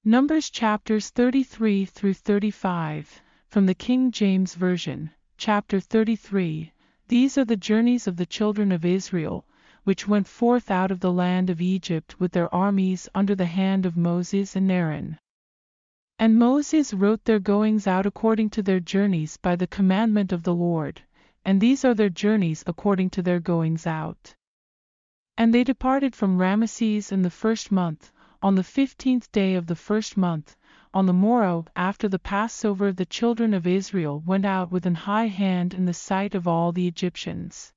Numbers chapters 33 through 35, from the King James Version, chapter 33. These are the journeys of the children of Israel, which went forth out of the land of Egypt with their armies under the hand of Moses and Aaron. And Moses wrote their goings out according to their journeys by the commandment of the Lord, and these are their journeys according to their goings out. And they departed from Ramesses in the first month, on the 15th day of the first month, on the morrow after the Passover the children of Israel went out with an high hand in the sight of all the Egyptians.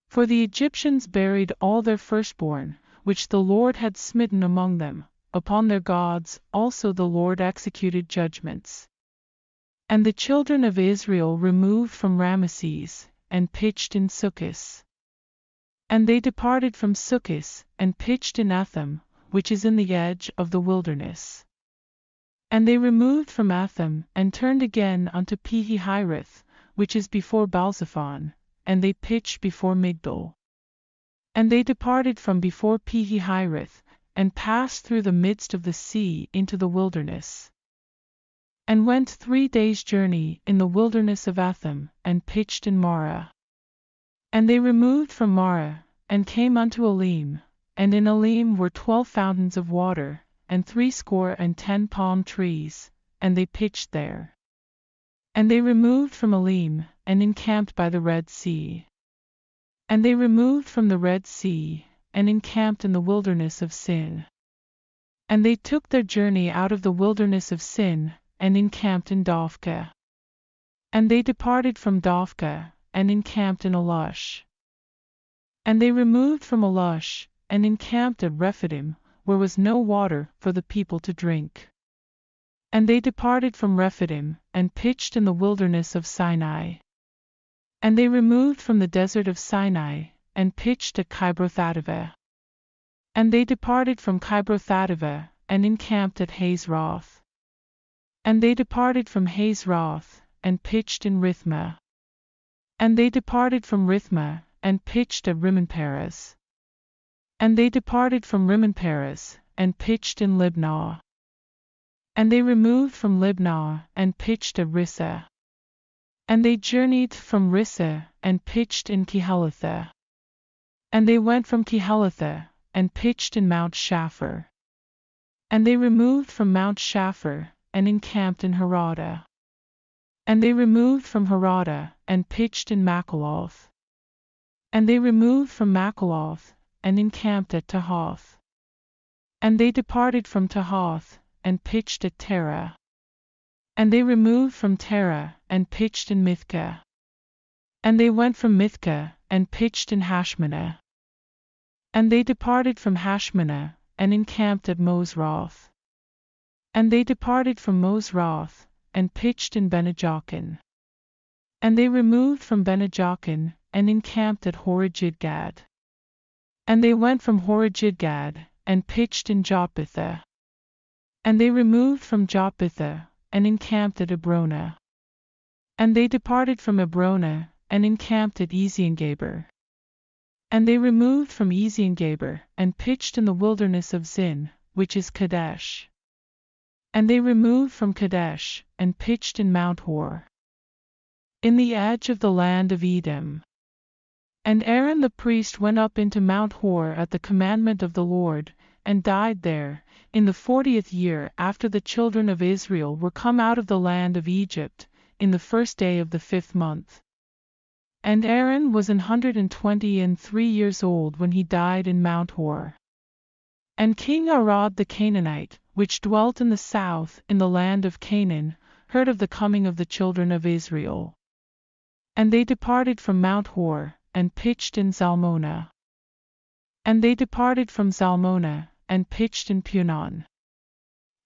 For the Egyptians buried all their firstborn, which the Lord had smitten among them, upon their gods also the Lord executed judgments. And the children of Israel removed from Ramesses, and pitched in Succoth. And they departed from Succoth, and pitched in Etham, which is in the edge of the wilderness. And they removed from Etham, and turned again unto Pi-hahiroth, which is before Baalzephon, and they pitched before Migdol. And they departed from before Pi-hahiroth, and passed through the midst of the sea into the wilderness. And went 3 days' journey in the wilderness of Etham, and pitched in Marah. And they removed from Marah, and came unto Elim, and in Elim were 12 fountains of water, and 70 palm trees, and they pitched there. And they removed from Elim, and encamped by the Red Sea. And they removed from the Red Sea, and encamped in the wilderness of Sin. And they took their journey out of the wilderness of Sin, and encamped in Dophkah. And they departed from Dophkah, and encamped in Elush. And they removed from Elush, and encamped at Rephidim, where was no water for the people to drink. And they departed from Rephidim, and pitched in the wilderness of Sinai. And they removed from the desert of Sinai, and pitched at Kibroth-hattaavah. And they departed from Kibroth-hattaavah, and encamped at Hazeroth. And they departed from Hazeroth, and pitched in Rithmah. And they departed from Rithmah, and pitched at Rimmon-Perez. And they departed from Rimmon-Perez, and pitched in Libnah. And they removed from Libnah, and pitched at Rissah. And they journeyed from Rissah, and pitched in Kehelathah. And they went from Kehelathah, and pitched in Mount Shapher. And they removed from Mount Shapher, and encamped in Haradah. And they removed from Haradah, and pitched in Makheloth. And they removed from Makheloth, and encamped at Tahath. And they departed from Tahath, and pitched at Terah. And they removed from Terah, and pitched in Mithkah. And they went from Mithkah, and pitched in Hashmanah. And they departed from Hashmanah, and encamped at Mosroth. And they departed from Mosroth, and pitched in Benejochan. And they removed from Benejochan, and encamped at Horah-Jidgad. And they went from Horah-Jidgad, and pitched in Jotbathah. And they removed from Jotbathah, and encamped at Abronah. And they departed from Abronah, and encamped at Eziongeber. And they removed from Eziongeber, and pitched in the wilderness of Zin, which is Kadesh. And they removed from Kadesh, and pitched in Mount Hor, in the edge of the land of Edom. And Aaron the priest went up into Mount Hor at the commandment of the Lord, and died there, in the 40th year after the children of Israel were come out of the land of Egypt, in the first day of the 5th month. And Aaron was 123 years old when he died in Mount Hor. And King Arad the Canaanite, which dwelt in the south in the land of Canaan, heard of the coming of the children of Israel. And they departed from Mount Hor, and pitched in Zalmonah. And they departed from Zalmonah, and pitched in Punon.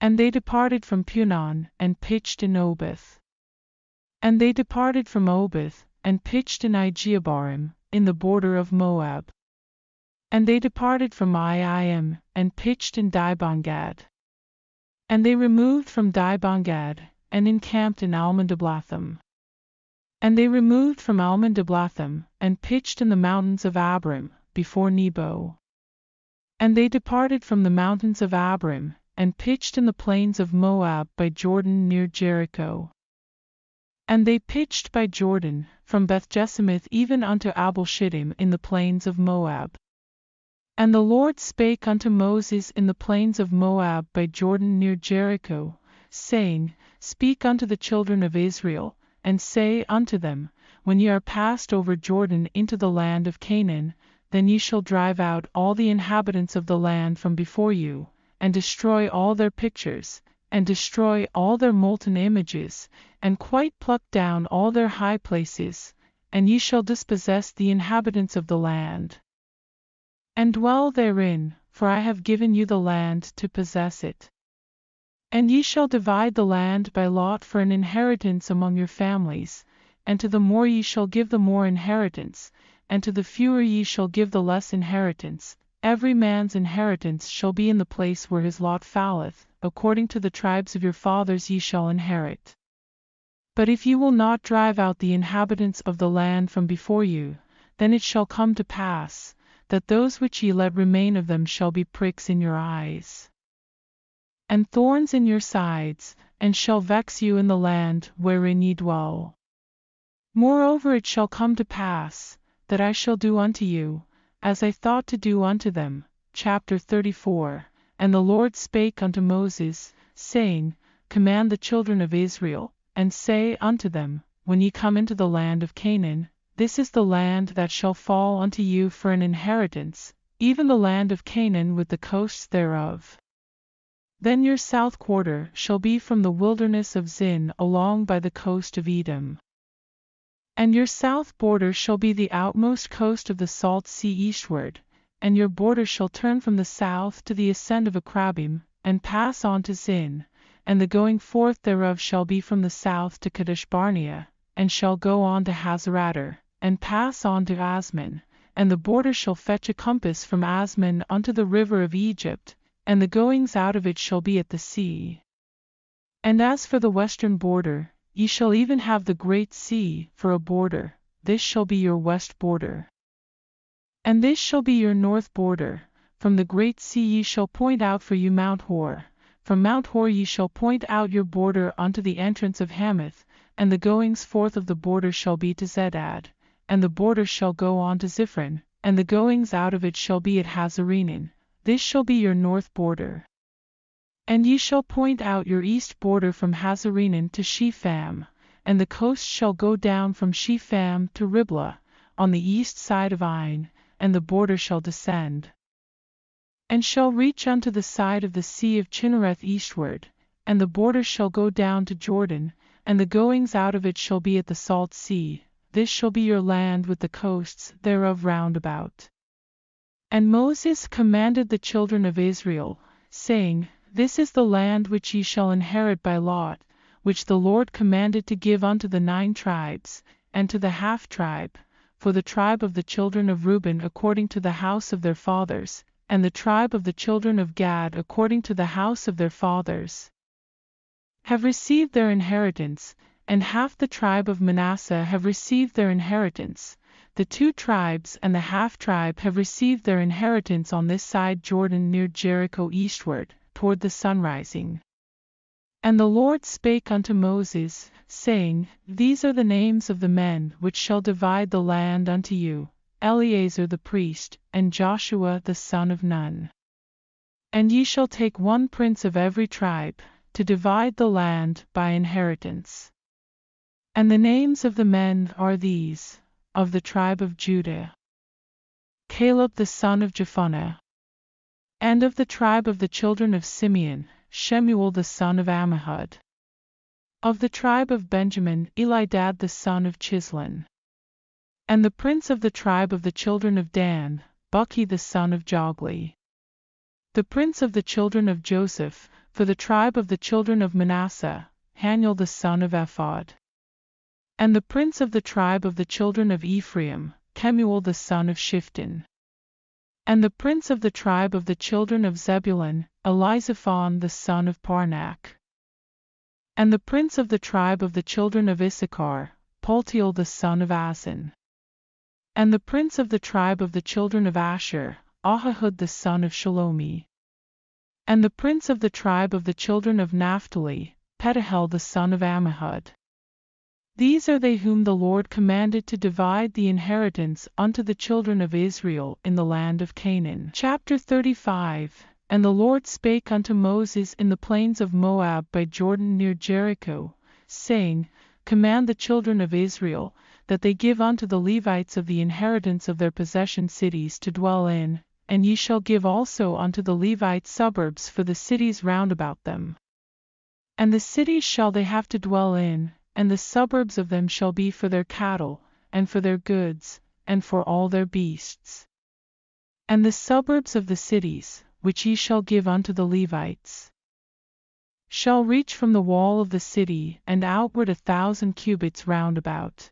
And they departed from Punon, and pitched in Oboth. And they departed from Oboth, and pitched in Ijeabarim, in the border of Moab. And they departed from Iim, and pitched in Dibongad. And they removed from Dibongad, and encamped in Almon-Diblatham. And they removed from Almon-Diblatham, and pitched in the mountains of Abram, before Nebo. And they departed from the mountains of Abram, and pitched in the plains of Moab by Jordan near Jericho. And they pitched by Jordan, from Beth-Jessamith even unto Abel-Shittim in the plains of Moab. And the Lord spake unto Moses in the plains of Moab by Jordan near Jericho, saying, Speak unto the children of Israel, and say unto them, When ye are passed over Jordan into the land of Canaan, then ye shall drive out all the inhabitants of the land from before you, and destroy all their pictures, and destroy all their molten images, and quite pluck down all their high places, and ye shall dispossess the inhabitants of the land, and dwell therein, for I have given you the land to possess it. And ye shall divide the land by lot for an inheritance among your families, and to the more ye shall give the more inheritance, and to the fewer ye shall give the less inheritance. Every man's inheritance shall be in the place where his lot falleth, according to the tribes of your fathers ye shall inherit. But if ye will not drive out the inhabitants of the land from before you, then it shall come to pass, that those which ye let remain of them shall be pricks in your eyes, and thorns in your sides, and shall vex you in the land wherein ye dwell. Moreover it shall come to pass, that I shall do unto you, as I thought to do unto them. Chapter 34. And the Lord spake unto Moses, saying, Command the children of Israel, and say unto them, When ye come into the land of Canaan, this is the land that shall fall unto you for an inheritance, even the land of Canaan with the coasts thereof. Then your south quarter shall be from the wilderness of Zin along by the coast of Edom. And your south border shall be the outmost coast of the salt sea eastward, and your border shall turn from the south to the ascent of Akrabim, and pass on to Zin, and the going forth thereof shall be from the south to Kadesh Barnea, and shall go on to Hazeradar, and pass on to Asman, and the border shall fetch a compass from Asman unto the river of Egypt, and the goings out of it shall be at the sea. And as for the western border, ye shall even have the great sea for a border, this shall be your west border. And this shall be your north border, from the great sea ye shall point out for you Mount Hor, from Mount Hor ye shall point out your border unto the entrance of Hamath, and the goings forth of the border shall be to Zedad, and the border shall go on to Ziphron, and the goings out of it shall be at Hazarenan, this shall be your north border. And ye shall point out your east border from Hazarenan to Shepham, and the coast shall go down from Shepham to Riblah, on the east side of Ain, and the border shall descend, and shall reach unto the side of the sea of Chinnereth eastward, and the border shall go down to Jordan, and the goings out of it shall be at the salt sea, this shall be your land with the coasts thereof round about. And Moses commanded the children of Israel, saying, This is the land which ye shall inherit by lot, which the Lord commanded to give unto the 9 tribes, and to the half-tribe, for the tribe of the children of Reuben according to the house of their fathers, and the tribe of the children of Gad according to the house of their fathers, have received their inheritance, and half the tribe of Manasseh have received their inheritance. The 2 tribes and the half-tribe have received their inheritance on this side Jordan near Jericho eastward, toward the sunrising. And the Lord spake unto Moses, saying, These are the names of the men which shall divide the land unto you, Eleazar the priest, and Joshua the son of Nun. And ye shall take 1 prince of every tribe, to divide the land by inheritance. And the names of the men are these: of the tribe of Judah, Caleb the son of Jephunneh; and of the tribe of the children of Simeon, Shemuel the son of Ammihud; of the tribe of Benjamin, Elidad the son of Chislon; and the prince of the tribe of the children of Dan, Buki the son of Jogli; the prince of the children of Joseph, for the tribe of the children of Manasseh, Haniel the son of Ephod; and the prince of the tribe of the children of Ephraim, Kemuel the son of Shifton; and the prince of the tribe of the children of Zebulun, Elizaphon the son of Parnak; and the prince of the tribe of the children of Issachar, Paltiel the son of Azan; and the prince of the tribe of the children of Asher, Ahihud the son of Shalomi; And the prince of the tribe of the children of Naphtali, Petahel the son of Ammihud. These are they whom the Lord commanded to divide the inheritance unto the children of Israel in the land of Canaan. Chapter 35. And the Lord spake unto Moses in the plains of Moab by Jordan near Jericho, saying, Command the children of Israel, that they give unto the Levites of the inheritance of their possession cities to dwell in, and ye shall give also unto the Levites suburbs for the cities round about them. And the cities shall they have to dwell in, and the suburbs of them shall be for their cattle, and for their goods, and for all their beasts. And the suburbs of the cities, which ye shall give unto the Levites, shall reach from the wall of the city and outward 1,000 cubits round about.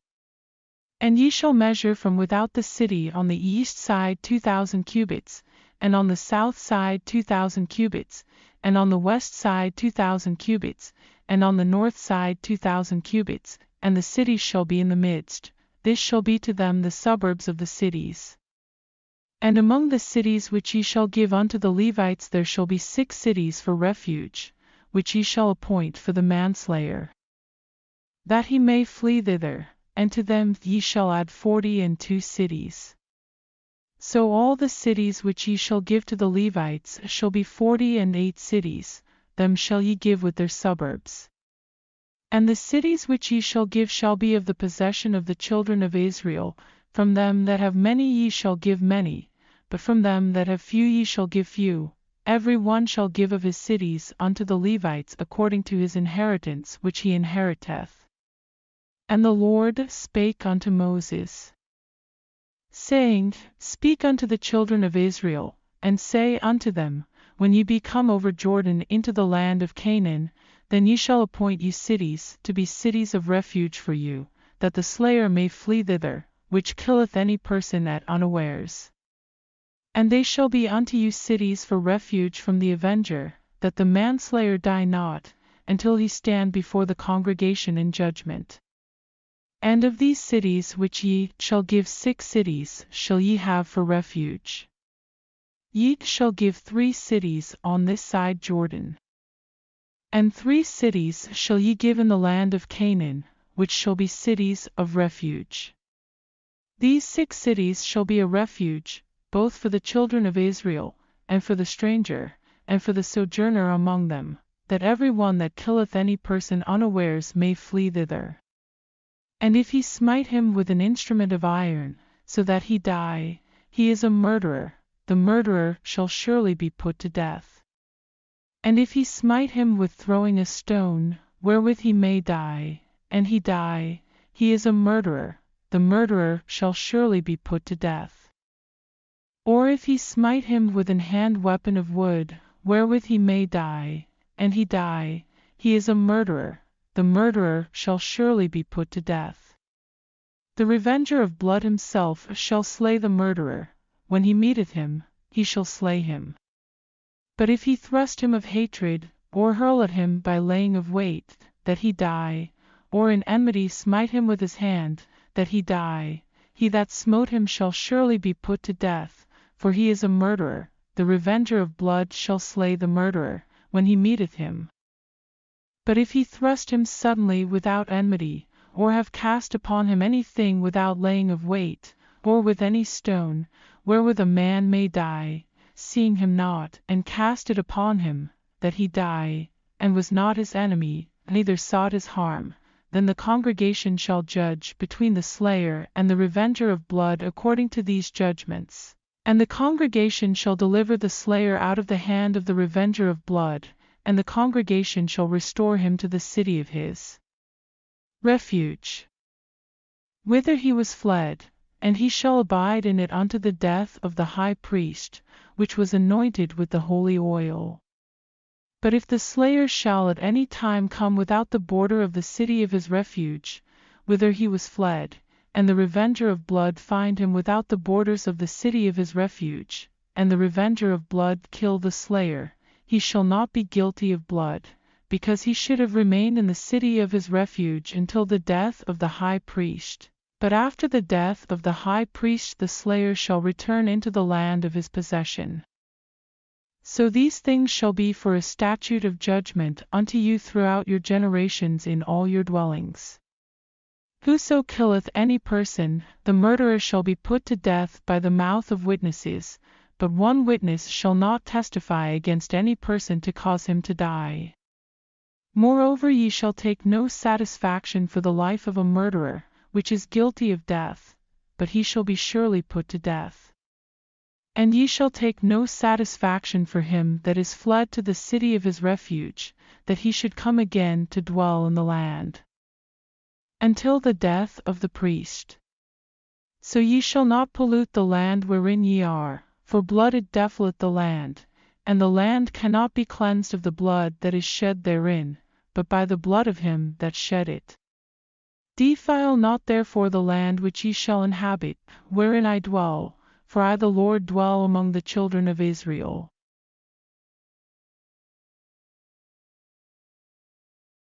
And ye shall measure from without the city on the east side 2,000 cubits, and on the south side 2,000 cubits, and on the west side 2,000 cubits, and on the north side 2,000 cubits, and the cities shall be in the midst. This shall be to them the suburbs of the cities. And among the cities which ye shall give unto the Levites there shall be 6 cities for refuge, which ye shall appoint for the manslayer, that he may flee thither, and to them ye shall add 42 cities. So all the cities which ye shall give to the Levites shall be 48 cities, them shall ye give with their suburbs. And the cities which ye shall give shall be of the possession of the children of Israel. From them that have many ye shall give many, but from them that have few ye shall give few. Every one shall give of his cities unto the Levites according to his inheritance which he inheriteth. And the Lord spake unto Moses, saying, Speak unto the children of Israel, and say unto them, When ye be come over Jordan into the land of Canaan, then ye shall appoint you cities to be cities of refuge for you, that the slayer may flee thither, which killeth any person at unawares. And they shall be unto you cities for refuge from the avenger, that the manslayer die not, until he stand before the congregation in judgment. And of these cities which ye shall give 6 cities shall ye have for refuge. Ye shall give 3 cities on this side Jordan. And 3 cities shall ye give in the land of Canaan, which shall be cities of refuge. These 6 cities shall be a refuge, both for the children of Israel, and for the stranger, and for the sojourner among them, that every one that killeth any person unawares may flee thither. And if he smite him with an instrument of iron, so that he die, he is a murderer, the murderer shall surely be put to death. And if he smite him with throwing a stone, wherewith he may die, and he die, he is a murderer, the murderer shall surely be put to death. Or if he smite him with an hand weapon of wood, wherewith he may die, and he die, he is a murderer, the murderer shall surely be put to death. The revenger of blood himself shall slay the murderer, when he meeteth him, he shall slay him. But if he thrust him of hatred, or hurl at him by laying of weight, that he die, or in enmity smite him with his hand, that he die, he that smote him shall surely be put to death, for he is a murderer, the revenger of blood shall slay the murderer, when he meeteth him. But if he thrust him suddenly without enmity, or have cast upon him any thing without laying of weight, or with any stone, wherewith a man may die, seeing him not, and cast it upon him, that he die, and was not his enemy, neither sought his harm, then the congregation shall judge between the slayer and the revenger of blood according to these judgments. And the congregation shall deliver the slayer out of the hand of the revenger of blood, and the congregation shall restore him to the city of his refuge, whither he was fled, and he shall abide in it unto the death of the high priest, which was anointed with the holy oil. But if the slayer shall at any time come without the border of the city of his refuge, whither he was fled, and the revenger of blood find him without the borders of the city of his refuge, and the revenger of blood kill the slayer, he shall not be guilty of blood, because he should have remained in the city of his refuge until the death of the high priest. But after the death of the high priest the slayer shall return into the land of his possession. So these things shall be for a statute of judgment unto you throughout your generations in all your dwellings. Whoso killeth any person, the murderer shall be put to death by the mouth of witnesses, but one witness shall not testify against any person to cause him to die. Moreover, ye shall take no satisfaction for the life of a murderer, which is guilty of death, but he shall be surely put to death. And ye shall take no satisfaction for him that is fled to the city of his refuge, that he should come again to dwell in the land, until the death of the priest. So ye shall not pollute the land wherein ye are, for blood it defileth the land, and the land cannot be cleansed of the blood that is shed therein, but by the blood of him that shed it. Defile not therefore the land which ye shall inhabit, wherein I dwell, for I the Lord dwell among the children of Israel.